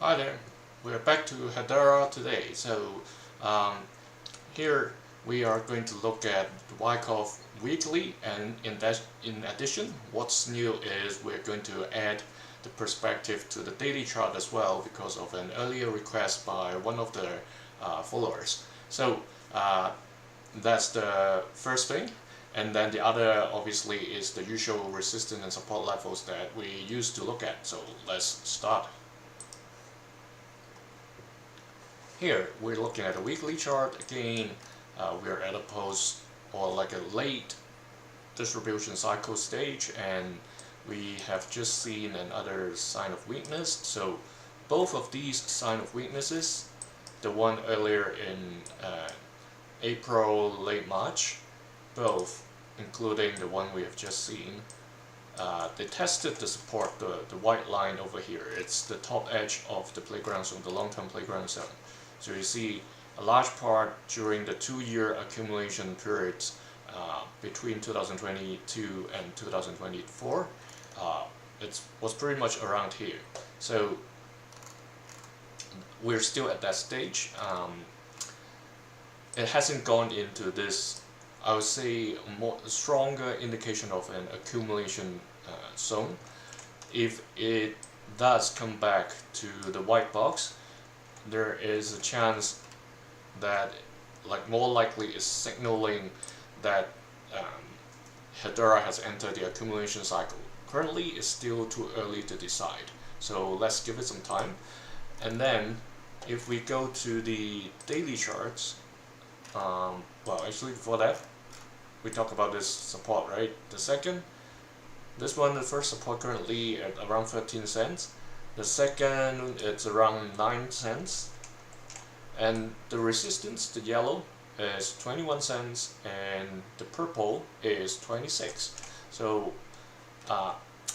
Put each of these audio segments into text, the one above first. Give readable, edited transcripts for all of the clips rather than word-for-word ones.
Hi there, we're back to Hedera today. Um, here we are going to look at the Wyckoff weekly, and in addition, what's new is we're going to add the perspective to the daily chart as well because of an earlier request by one of the followers. That's the first thing, and then the other obviously is the usual resistance and support levels that we used to look at. So let's start. Here we're looking at a weekly chart again. We're at a post or like a late distribution cycle stage, and we have just seen another sign of weakness. So both of these sign of weaknesses, the one earlier in April, late March, both including the one we have just seen, they tested the support, the white line over here. It's the top edge of the playground zone, the long-term playground zone. So you see a large part during the 2-year accumulation periods between 2022 and 2024, it was pretty much around here. So we're still at that stage. It hasn't gone into this, I would say, more stronger indication of an accumulation zone. If it does come back to the white box, there is a chance that, like, more likely is signaling that Hedera has entered the accumulation cycle. Currently, it's still too early to decide, so let's give it some time. And then, if we go to the daily charts, well, actually before that, we talk about this support, right? This one, the first support currently at around 13 cents. The second, it's around 9 cents. And the resistance, the yellow, is 21 cents, and the purple is 26. So,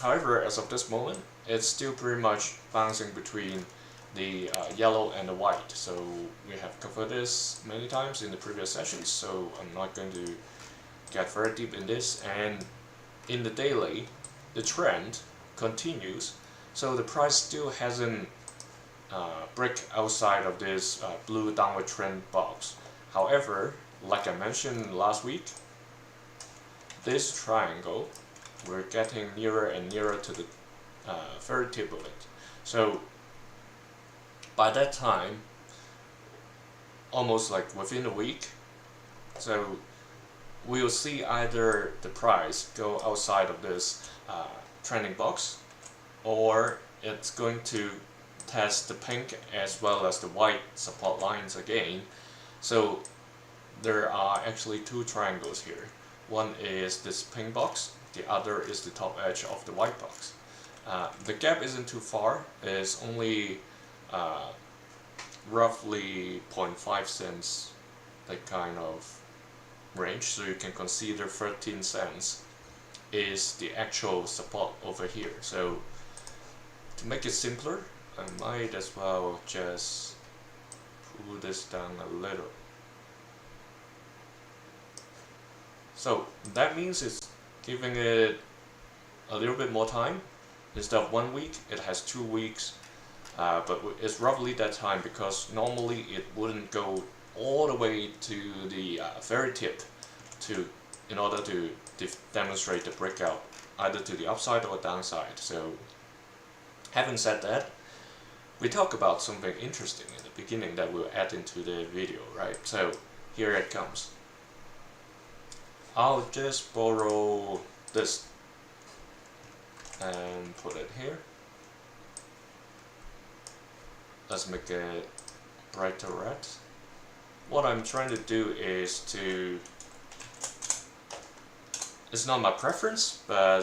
however, as of this moment, it's still pretty much bouncing between the yellow and the white. So we have covered this many times in the previous sessions, so I'm not going to get very deep in this. And in the daily, the trend continues. So the price still hasn't break outside of this blue downward trend box. However, like I mentioned last week, this triangle, we're getting nearer and nearer to the very tip of it. So by that time, almost like within a week, so we'll see either the price go outside of this trending box, or it's going to test the pink as well as the white support lines again. So there are actually two triangles here. One is this pink box, the other is the top edge of the white box. The gap isn't too far, it's only roughly 0.5 cents, that kind of range, so you can consider 13 cents is the actual support over here. So to make it simpler, I might as well just pull this down a little. So that means it's giving it a little bit more time. Instead of 1 week, it has 2 weeks, but it's roughly that time because normally it wouldn't go all the way to the very tip in order to demonstrate the breakout either to the upside or downside. So having said that, we talk about something interesting in the beginning that we'll add into the video, right? So here it comes. I'll just borrow this and put it here. Let's make it brighter red. What I'm trying to do is to, it's not my preference, but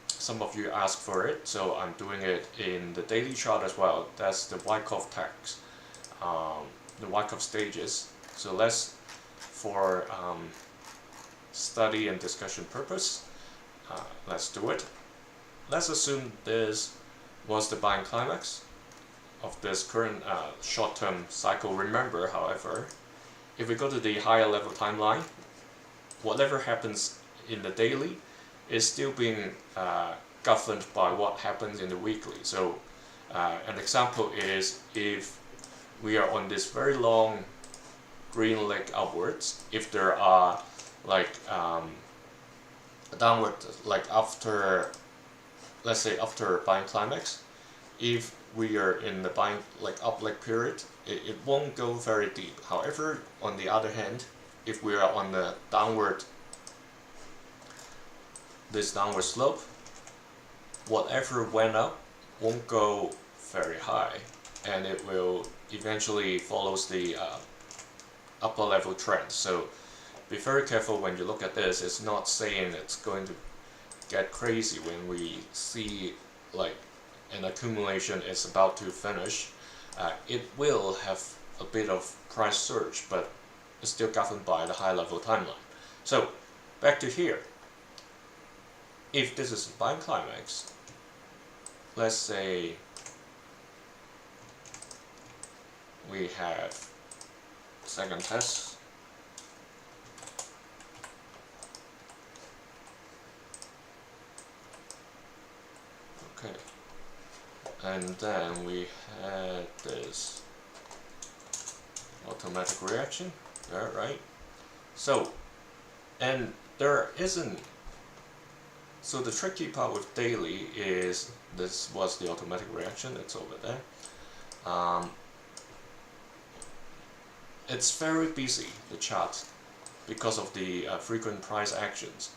some of you asked for it, so I'm doing it in the daily chart as well. That's the Wyckoff tags, the Wyckoff stages. So let's, for study and discussion purpose, let's do it. Let's assume this was the buying climax of this current short-term cycle. Remember, however, if we go to the higher level timeline, whatever happens in the daily is still being governed by what happens in the weekly. So An example is if we are on this very long green leg upwards, if there are like downward, like after, let's say after buying climax, if we are in the buying like up leg period, it won't go very deep. However, on the other hand, if we are on the downward, this downward slope, whatever went up won't go very high, and it will eventually follows the upper level trend. So be very careful when you look at this. It's not saying it's going to get crazy when we see like an accumulation is about to finish. It will have a bit of price surge, but it's still governed by the high level timeline. So back to here. If this is buying climax, let's say we have second test, okay, and then we had this automatic reaction there, right? So, and there isn't, so the tricky part with daily is this was the automatic reaction, it's over there. It's very busy, the chart, because of the frequent price actions.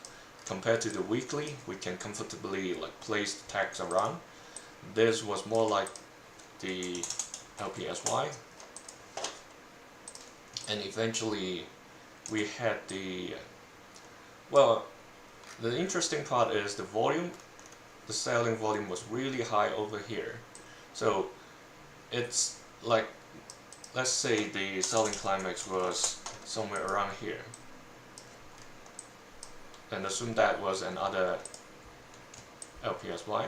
Compared to the weekly, we can comfortably like place the tags around. This was more like the LPSY, and eventually we had the, well, the interesting part is the volume, the selling volume was really high over here. So it's like, let's say the selling climax was somewhere around here, and assume that was another LPSY,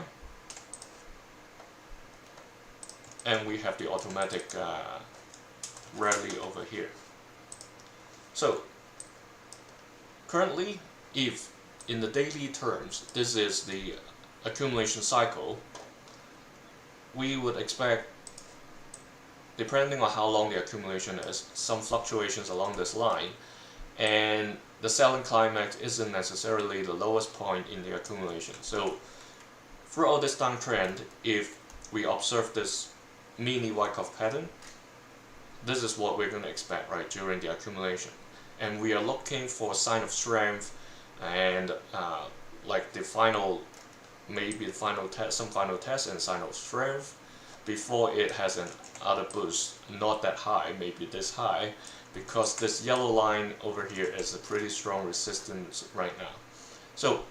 and we have the automatic rally over here. So currently, if in the daily terms this is the accumulation cycle, we would expect, depending on how long the accumulation is, some fluctuations along this line, and the selling climax isn't necessarily the lowest point in the accumulation. So throughout this downtrend, if we observe this mini Wyckoff pattern, this is what we're going to expect, right, during the accumulation. And we are looking for a sign of strength and like the final, maybe the final test, some final test and sign of strength before it has an other boost, not that high, maybe this high, because this yellow line over here is a pretty strong resistance right now. So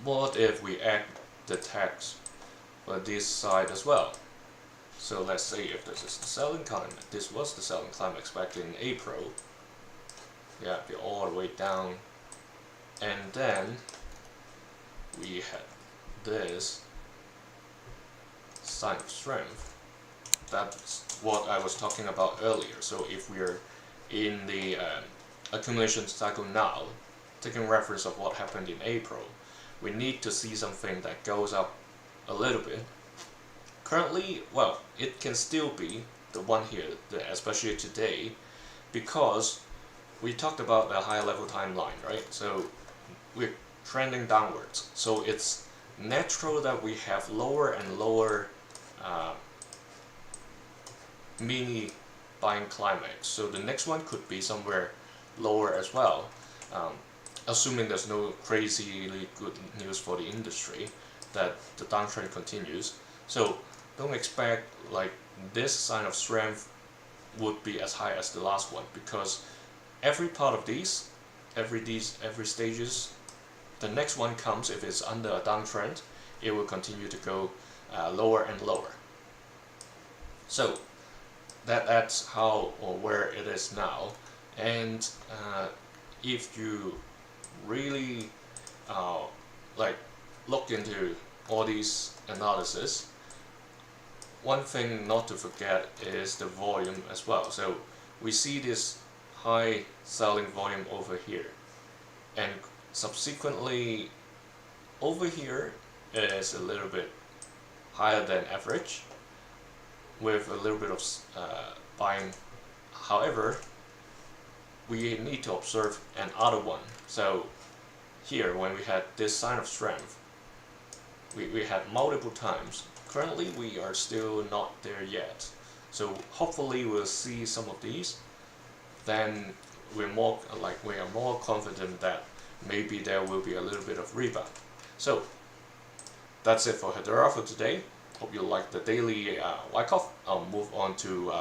what if we add the tags for this side as well? So let's say if this is the selling climax, this was the selling climax back in April, yeah, be all the way down, and then we had this sign of strength. That's what I was talking about earlier. So if we're in the accumulation cycle now, taking reference of what happened in April, we need to see something that goes up a little bit. Currently, well, it can still be the one here, especially today, because we talked about the high level timeline, right? So we're trending downwards. So it's natural that we have lower and lower mini buying climax. So the next one could be somewhere lower as well, assuming there's no crazily good news for the industry, that the downtrend continues. So don't expect like this sign of strength would be as high as the last one, because every part of these, every stages, the next one comes, if it's under a downtrend, it will continue to go lower and lower. So that's how or where it is now. And if you really like look into all these analysis, one thing not to forget is the volume as well. So we see this high selling volume over here, and subsequently over here is a little bit higher than average with a little bit of buying. However, we need to observe another one. So here, when we had this sign of strength, we had multiple times. Currently, we are still not there yet. So hopefully we'll see some of these. Then we are more confident that maybe there will be a little bit of rebound. So that's it for Hedera for today. Hope you like the daily Wyckoff. I'll move on to